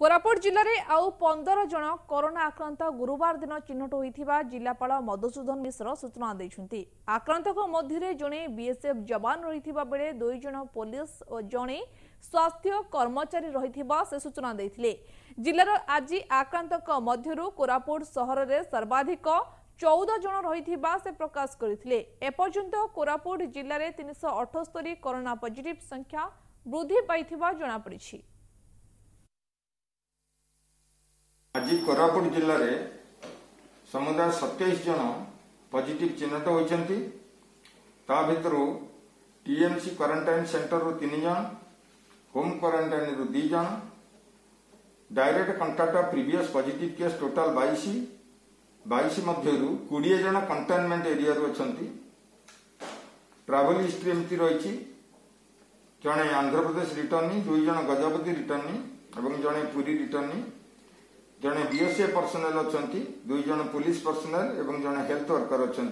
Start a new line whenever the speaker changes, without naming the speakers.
कोरापुट जिले में आउ 15 जन कोरोना आक्रांत गुरुवार दिन चिन्हट होता जिलापाल मधुसूदन मिश्र सूचना देते। आक्रांतक मध्य जड़े बीएसएफ जवान रही बेले 2 जन पुलिस और जड़े स्वास्थ्य कर्मचारी रही से सूचना देते। जिलार आज आक्रांतक मध्य कोरापुट सहर में सर्वाधिक 14 जन रही से प्रकाश करते। एपर्यंत कोरापुट जिले में 378 कोरोना पॉजिटिव संख्या वृद्धि पाई जनापड़ी।
आज कोरापुट जिले में समुदाय 27 जन पॉजिटिव चिन्हट होती। भितर टीएमसी क्वारंटाइन सेंटर रु 3 जन, होम क्वारंटाइन रु 2 जन, direct contact of previous positive case total 22 मध्य 20 जन कंटेनमेंट एरिया रु। ट्रैवल हिस्ट्री एमती रही जड़े आंध्र प्रदेश रिटर्नी, 2 जन गजपति रिटर्नी और जड़े पुरी रिटर्नी, जड़े बीएसएफ पर्सनेल अच्छा, 2 जन पुलिस पर्सनेल और जड़े हेल्थ वर्कर अच्छा।